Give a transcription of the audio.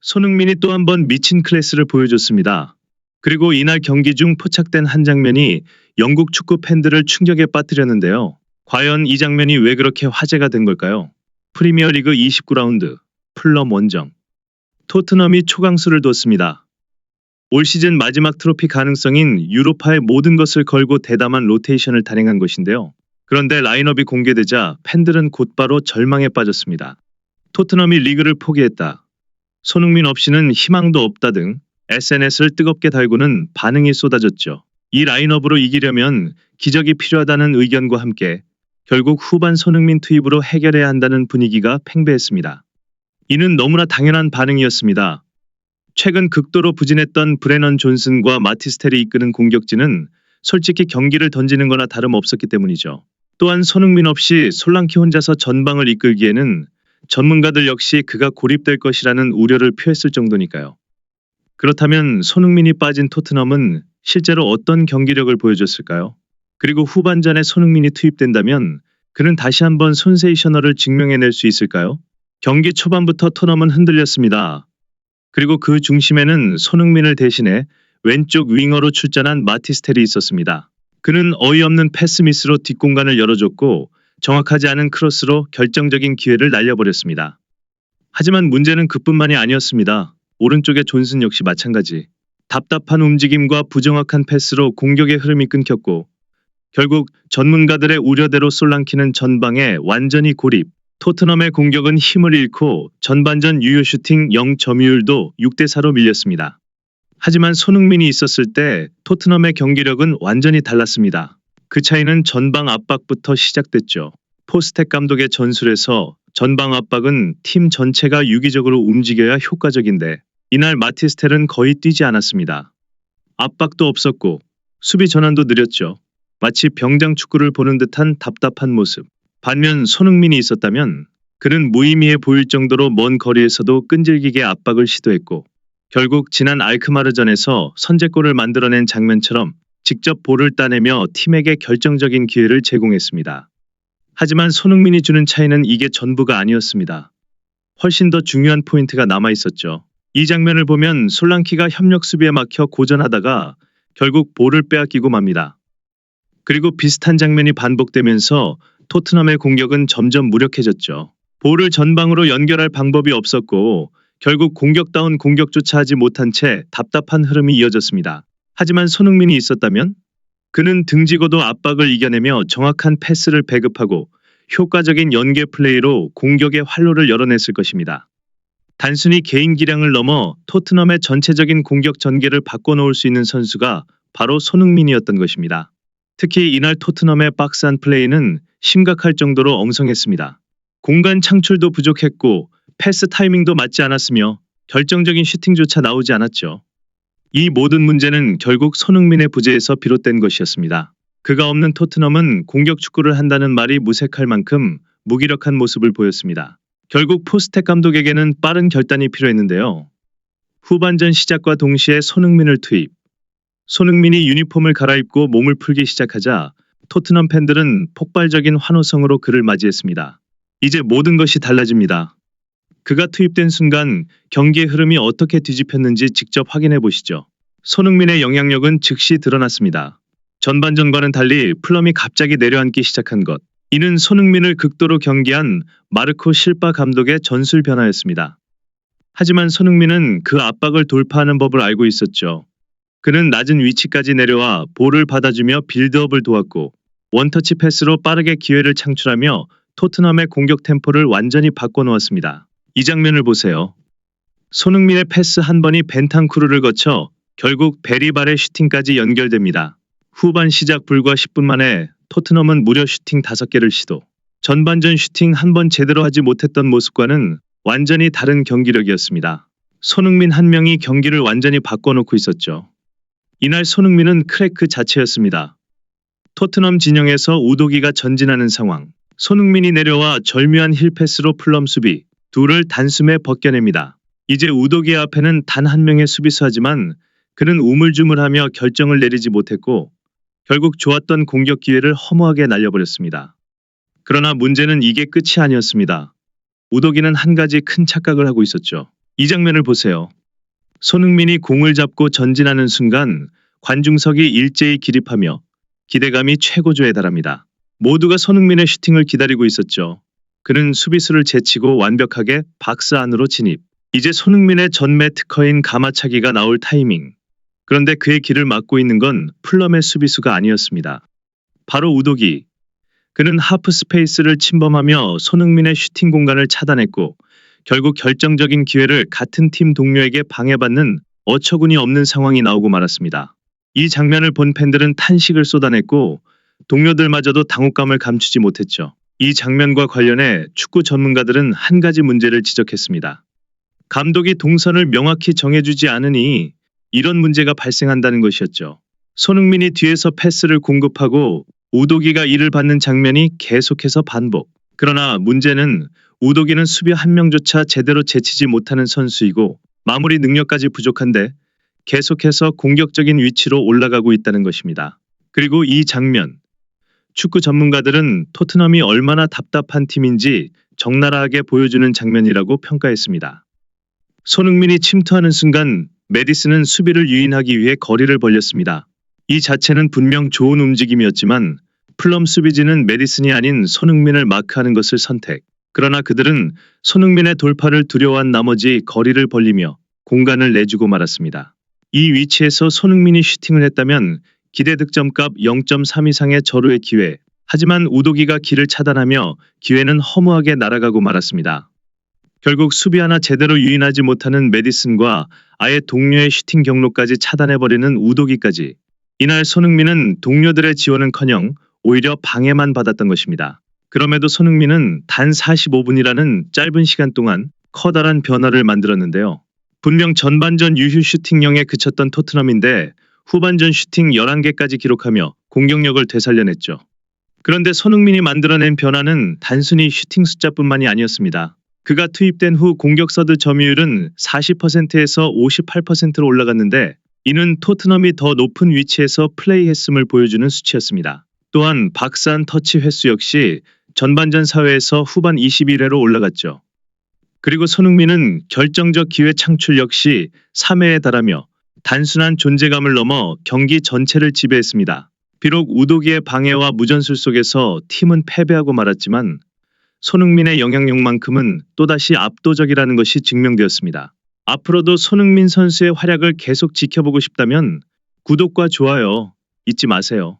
손흥민이 또 한 번 미친 클래스를 보여줬습니다. 그리고 이날 경기 중 포착된 한 장면이 영국 축구 팬들을 충격에 빠뜨렸는데요. 과연 이 장면이 왜 그렇게 화제가 된 걸까요? 프리미어리그 29라운드 풀럼 원정 토트넘이 초강수를 뒀습니다. 올 시즌 마지막 트로피 가능성인 유로파의 모든 것을 걸고 대담한 로테이션을 단행한 것인데요. 그런데 라인업이 공개되자 팬들은 곧바로 절망에 빠졌습니다. 토트넘이 리그를 포기했다. 손흥민 없이는 희망도 없다 등 SNS를 뜨겁게 달구는 반응이 쏟아졌죠. 이 라인업으로 이기려면 기적이 필요하다는 의견과 함께 결국 후반 손흥민 투입으로 해결해야 한다는 분위기가 팽배했습니다. 이는 너무나 당연한 반응이었습니다. 최근 극도로 부진했던 브레넌 존슨과 마티스텔이 이끄는 공격진은 솔직히 경기를 던지는 거나 다름없었기 때문이죠. 또한 손흥민 없이 솔랑키 혼자서 전방을 이끌기에는 전문가들 역시 그가 고립될 것이라는 우려를 표했을 정도니까요. 그렇다면 손흥민이 빠진 토트넘은 실제로 어떤 경기력을 보여줬을까요? 그리고 후반전에 손흥민이 투입된다면 그는 다시 한번 손세이셔널을 증명해낼 수 있을까요? 경기 초반부터 토트넘은 흔들렸습니다. 그리고 그 중심에는 손흥민을 대신해 왼쪽 윙어로 출전한 마티스텔이 있었습니다. 그는 어이없는 패스 미스로 뒷공간을 열어줬고 정확하지 않은 크로스로 결정적인 기회를 날려버렸습니다. 하지만 문제는 그뿐만이 아니었습니다. 오른쪽의 존슨 역시 마찬가지. 답답한 움직임과 부정확한 패스로 공격의 흐름이 끊겼고 결국 전문가들의 우려대로 솔랑키는 전방에 완전히 고립. 토트넘의 공격은 힘을 잃고 전반전 유효 슈팅 0점유율도 6대4로 밀렸습니다. 하지만 손흥민이 있었을 때 토트넘의 경기력은 완전히 달랐습니다. 그 차이는 전방 압박부터 시작됐죠. 포스텍 감독의 전술에서 전방 압박은 팀 전체가 유기적으로 움직여야 효과적인데 이날 마티스텔은 거의 뛰지 않았습니다. 압박도 없었고 수비 전환도 느렸죠. 마치 병장 축구를 보는 듯한 답답한 모습. 반면 손흥민이 있었다면 그는 무의미해 보일 정도로 먼 거리에서도 끈질기게 압박을 시도했고 결국 지난 알크마르전에서 선제골을 만들어낸 장면처럼 직접 볼을 따내며 팀에게 결정적인 기회를 제공했습니다. 하지만 손흥민이 주는 차이는 이게 전부가 아니었습니다. 훨씬 더 중요한 포인트가 남아있었죠. 이 장면을 보면 솔랑키가 협력 수비에 막혀 고전하다가 결국 볼을 빼앗기고 맙니다. 그리고 비슷한 장면이 반복되면서 토트넘의 공격은 점점 무력해졌죠. 볼을 전방으로 연결할 방법이 없었고 결국 공격다운 공격조차 하지 못한 채 답답한 흐름이 이어졌습니다. 하지만 손흥민이 있었다면 그는 등지고도 압박을 이겨내며 정확한 패스를 배급하고 효과적인 연계 플레이로 공격의 활로를 열어냈을 것입니다. 단순히 개인 기량을 넘어 토트넘의 전체적인 공격 전개를 바꿔놓을 수 있는 선수가 바로 손흥민이었던 것입니다. 특히 이날 토트넘의 박스한 플레이는 심각할 정도로 엉성했습니다. 공간 창출도 부족했고 패스 타이밍도 맞지 않았으며 결정적인 슈팅조차 나오지 않았죠. 이 모든 문제는 결국 손흥민의 부재에서 비롯된 것이었습니다. 그가 없는 토트넘은 공격 축구를 한다는 말이 무색할 만큼 무기력한 모습을 보였습니다. 결국 포스텍 감독에게는 빠른 결단이 필요했는데요. 후반전 시작과 동시에 손흥민을 투입. 손흥민이 유니폼을 갈아입고 몸을 풀기 시작하자 토트넘 팬들은 폭발적인 환호성으로 그를 맞이했습니다. 이제 모든 것이 달라집니다. 그가 투입된 순간 경기의 흐름이 어떻게 뒤집혔는지 직접 확인해 보시죠. 손흥민의 영향력은 즉시 드러났습니다. 전반전과는 달리 풀럼이 갑자기 내려앉기 시작한 것. 이는 손흥민을 극도로 경계한 마르코 실바 감독의 전술 변화였습니다. 하지만 손흥민은 그 압박을 돌파하는 법을 알고 있었죠. 그는 낮은 위치까지 내려와 볼을 받아주며 빌드업을 도왔고 원터치 패스로 빠르게 기회를 창출하며 토트넘의 공격 템포를 완전히 바꿔놓았습니다. 이 장면을 보세요. 손흥민의 패스 한 번이 벤탄쿠르를 거쳐 결국 베리발의 슈팅까지 연결됩니다. 후반 시작 불과 10분 만에 토트넘은 무려 슈팅 5개를 시도. 전반전 슈팅 한 번 제대로 하지 못했던 모습과는 완전히 다른 경기력이었습니다. 손흥민 한 명이 경기를 완전히 바꿔놓고 있었죠. 이날 손흥민은 크래크 자체였습니다. 토트넘 진영에서 우도기가 전진하는 상황. 손흥민이 내려와 절묘한 힐패스로 풀럼 수비. 둘을 단숨에 벗겨냅니다. 이제 우도기 앞에는 단 한 명의 수비수하지만 그는 우물쭈물하며 결정을 내리지 못했고 결국 좋았던 공격 기회를 허무하게 날려버렸습니다. 그러나 문제는 이게 끝이 아니었습니다. 우도기는 한 가지 큰 착각을 하고 있었죠. 이 장면을 보세요. 손흥민이 공을 잡고 전진하는 순간 관중석이 일제히 기립하며 기대감이 최고조에 달합니다. 모두가 손흥민의 슈팅을 기다리고 있었죠. 그는 수비수를 제치고 완벽하게 박스 안으로 진입. 이제 손흥민의 전매 특허인 가마차기가 나올 타이밍. 그런데 그의 길을 막고 있는 건 풀럼의 수비수가 아니었습니다. 바로 우도기. 그는 하프 스페이스를 침범하며 손흥민의 슈팅 공간을 차단했고 결국 결정적인 기회를 같은 팀 동료에게 방해받는 어처구니 없는 상황이 나오고 말았습니다. 이 장면을 본 팬들은 탄식을 쏟아냈고 동료들마저도 당혹감을 감추지 못했죠. 이 장면과 관련해 축구 전문가들은 한 가지 문제를 지적했습니다. 감독이 동선을 명확히 정해주지 않으니 이런 문제가 발생한다는 것이었죠. 손흥민이 뒤에서 패스를 공급하고 우도기가 이를 받는 장면이 계속해서 반복. 그러나 문제는 우도기는 수비 한 명조차 제대로 제치지 못하는 선수이고 마무리 능력까지 부족한데 계속해서 공격적인 위치로 올라가고 있다는 것입니다. 그리고 이 장면, 축구 전문가들은 토트넘이 얼마나 답답한 팀인지 적나라하게 보여주는 장면이라고 평가했습니다. 손흥민이 침투하는 순간 메디슨은 수비를 유인하기 위해 거리를 벌렸습니다. 이 자체는 분명 좋은 움직임이었지만 풀럼 수비진은 메디슨이 아닌 손흥민을 마크하는 것을 선택. 그러나 그들은 손흥민의 돌파를 두려워한 나머지 거리를 벌리며 공간을 내주고 말았습니다. 이 위치에서 손흥민이 슈팅을 했다면 기대 득점값 0.3 이상의 절호의 기회. 하지만 우도기가 길을 차단하며 기회는 허무하게 날아가고 말았습니다. 결국 수비 하나 제대로 유인하지 못하는 메디슨과 아예 동료의 슈팅 경로까지 차단해버리는 우도기까지. 이날 손흥민은 동료들의 지원은커녕 오히려 방해만 받았던 것입니다. 그럼에도 손흥민은 단 45분이라는 짧은 시간 동안 커다란 변화를 만들었는데요. 분명 전반전 유효 슈팅령에 그쳤던 토트넘인데 후반전 슈팅 11개까지 기록하며 공격력을 되살려냈죠. 그런데 손흥민이 만들어낸 변화는 단순히 슈팅 숫자뿐만이 아니었습니다. 그가 투입된 후 공격 서드 점유율은 40%에서 58%로 올라갔는데 이는 토트넘이 더 높은 위치에서 플레이했음을 보여주는 수치였습니다. 또한 박스안 터치 횟수 역시 전반전 4회에서 후반 21회로 올라갔죠. 그리고 손흥민은 결정적 기회 창출 역시 3회에 달하며 단순한 존재감을 넘어 경기 전체를 지배했습니다. 비록 우도기의 방해와 무전술 속에서 팀은 패배하고 말았지만 손흥민의 영향력만큼은 또다시 압도적이라는 것이 증명되었습니다. 앞으로도 손흥민 선수의 활약을 계속 지켜보고 싶다면 구독과 좋아요 잊지 마세요.